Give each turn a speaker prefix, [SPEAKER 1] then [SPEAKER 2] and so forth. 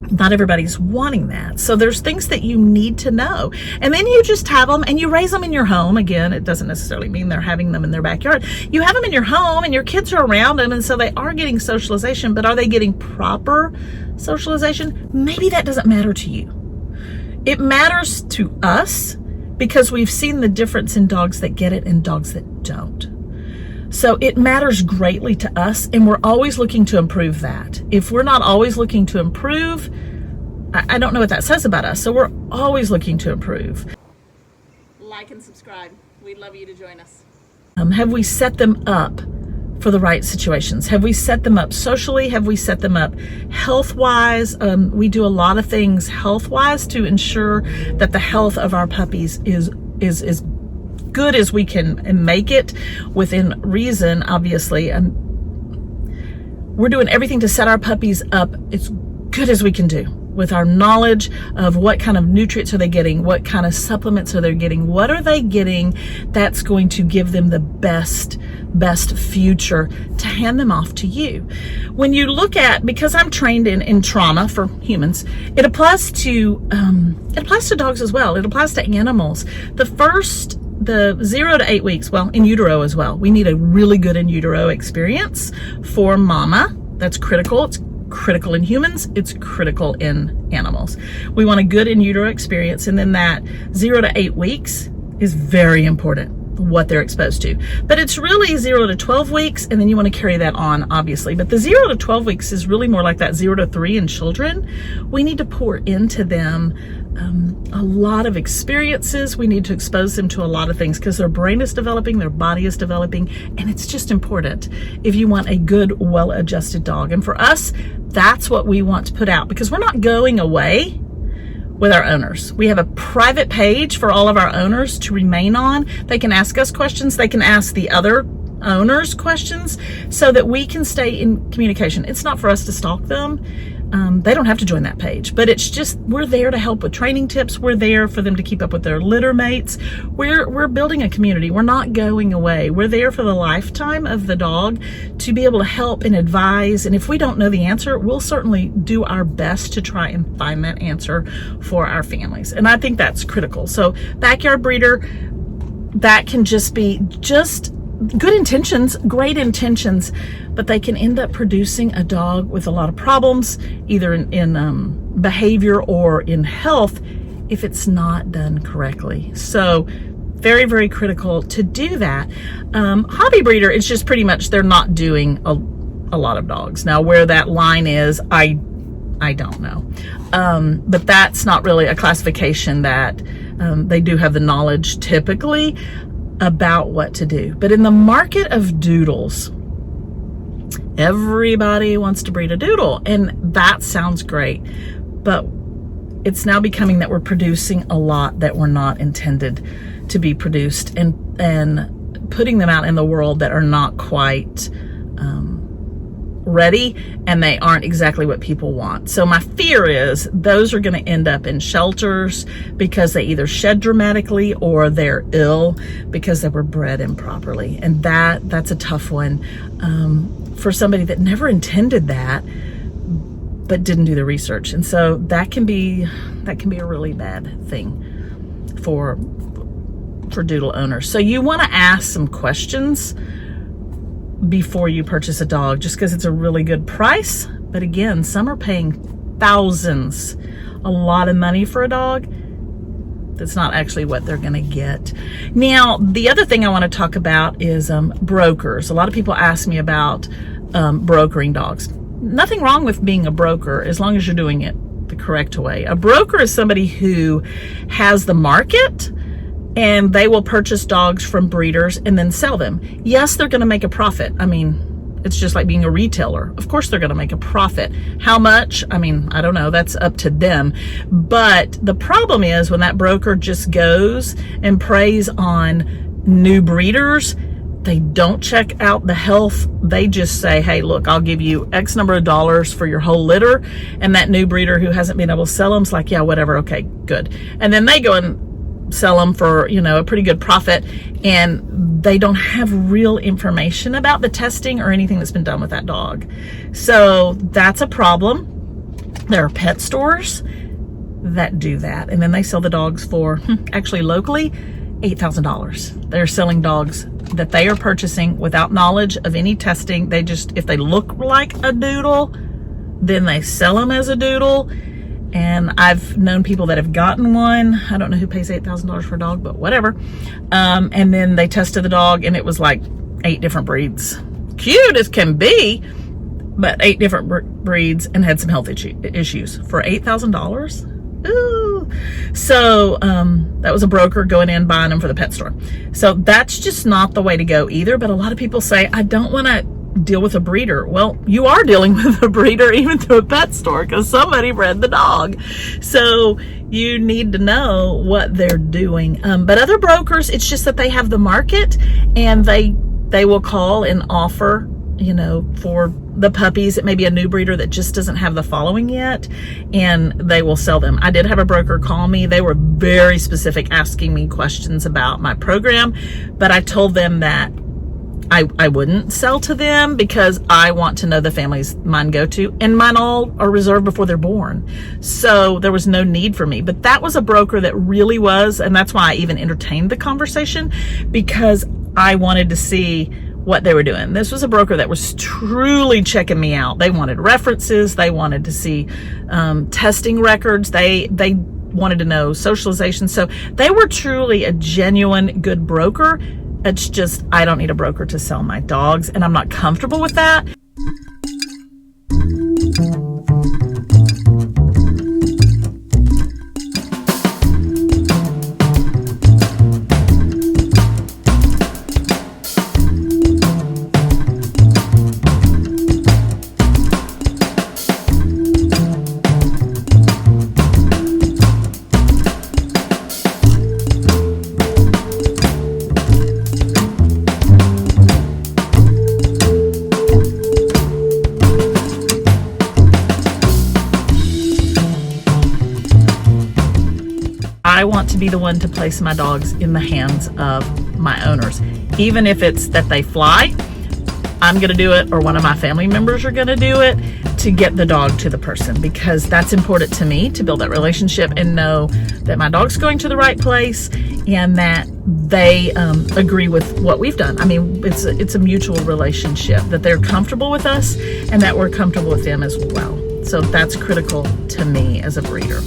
[SPEAKER 1] Not everybody's wanting that. So there's things that you need to know. And then you just have them and you raise them in your home. Again, it doesn't necessarily mean they're having them in their backyard. You have them in your home and your kids are around them. And so they are getting socialization, but are they getting proper socialization? Maybe that doesn't matter to you. It matters to us because we've seen the difference in dogs that get it and dogs that don't. So it matters greatly to us, and we're always looking to improve that. If we're not always looking to improve, I don't know what that says about us. So we're always looking to improve.
[SPEAKER 2] Like and subscribe. We'd love you to join us.
[SPEAKER 1] Have we set them up for the right situations? Have we set them up socially? Have we set them up health-wise? We do a lot of things health-wise to ensure that the health of our puppies is good as we can make it within reason. Obviously, we're doing everything to set our puppies up as good as we can do with our knowledge of what kind of nutrients are they getting, what kind of supplements are they getting, what are they getting that's going to give them the best future to hand them off to you. When you look at, because I'm trained in trauma for humans, it applies to dogs as well. It applies to animals. The 0 to 8 weeks, well, in utero as well. We need a really good in utero experience for mama. That's critical. It's critical in humans. It's critical in animals. We want a good in utero experience. And then that 0 to 8 weeks is very important, what they're exposed to. But it's really 0 to 12 weeks. And then you want to carry that on, obviously. But the 0 to 12 weeks is really more like that 0 to 3 in children. We need to pour into them a lot of experiences. We need to expose them to a lot of things because their brain is developing, their body is developing, and it's just important if you want a good, well-adjusted dog. And for us, that's what we want to put out because we're not going away with our owners. We have a private page for all of our owners to remain on. They can ask us questions. They can ask the other owners questions so that we can stay in communication. It's not for us to stalk them. They don't have to join that page, but it's just, we're there to help with training tips. We're there for them to keep up with their litter mates. We're building a community. We're not going away. We're there for the lifetime of the dog to be able to help and advise. And if we don't know the answer, we'll certainly do our best to try and find that answer for our families. And I think that's critical. So backyard breeder, that can just be good intentions, great intentions, but they can end up producing a dog with a lot of problems, either in behavior or in health, if it's not done correctly. So very, very critical to do that. Hobby breeder, it's just pretty much they're not doing a lot of dogs. Now, where that line is, I don't know. But that's not really a classification that they do have the knowledge typically about what to do. But in the market of doodles, everybody wants to breed a doodle, and that sounds great, but it's now becoming that we're producing a lot that were not intended to be produced, and putting them out in the world that are not quite ready, and they aren't exactly what people want. So my fear is those are going to end up in shelters because they either shed dramatically or they're ill because they were bred improperly. And that's a tough one for somebody that never intended that but didn't do the research. And so that can be a really bad thing for doodle owners. So you want to ask some questions before you purchase a dog, just because it's a really good price. But again, some are paying thousands, a lot of money for a dog that's not actually what they're going to get. Now, the other thing I want to talk about is brokers. A lot of people ask me about brokering dogs. Nothing wrong with being a broker as long as you're doing it the correct way. A broker is somebody who has the market, and they will purchase dogs from breeders and then sell them. Yes, they're going to make a profit. I mean, it's just like being a retailer. Of course, they're going to make a profit. How much? I mean, I don't know. That's up to them. But the problem is when that broker just goes and preys on new breeders, they don't check out the health. They just say, hey, look, I'll give you X number of dollars for your whole litter. And that new breeder who hasn't been able to sell them is like, yeah, whatever. Okay, good. And then they go and sell them for, a pretty good profit, and they don't have real information about the testing or anything that's been done with that dog. So that's a problem. There are pet stores that do that, and then they sell the dogs for, actually locally, $8,000. They're selling dogs that they are purchasing without knowledge of any testing. They just, if they look like a doodle, then they sell them as a doodle. And I've known people that have gotten one. I don't know who pays $8,000 for a dog, but whatever. And then they tested the dog, and it was like 8 different breeds. Cute as can be, but 8 different breeds, and had some health issues for $8,000. Ooh. So that was a broker going in buying them for the pet store. So that's just not the way to go either. But a lot of people say, I don't want to deal with a breeder. Well, you are dealing with a breeder even through a pet store, because somebody bred the dog. So you need to know what they're doing. But other brokers, it's just that they have the market, and they will call and offer, you know, for the puppies. It may be a new breeder that just doesn't have the following yet, and they will sell them. I did have a broker call me. They were very specific, asking me questions about my program, but I told them that I wouldn't sell to them because I want to know the families mine go to, and mine all are reserved before they're born. So there was no need for me. But that was a broker that really was, and that's why I even entertained the conversation, because I wanted to see what they were doing. This was a broker that was truly checking me out. They wanted references. They wanted to see testing records. They wanted to know socialization. So they were truly a genuine good broker. It's just, I don't need a broker to sell my dogs, and I'm not comfortable with that. I want to be the one to place my dogs in the hands of my owners. Even if it's that they fly, I'm going to do it, or one of my family members are going to do it, to get the dog to the person, because that's important to me, to build that relationship and know that my dog's going to the right place, and that they agree with what we've done. I mean, it's a mutual relationship, that they're comfortable with us and that we're comfortable with them as well. So that's critical to me as a breeder.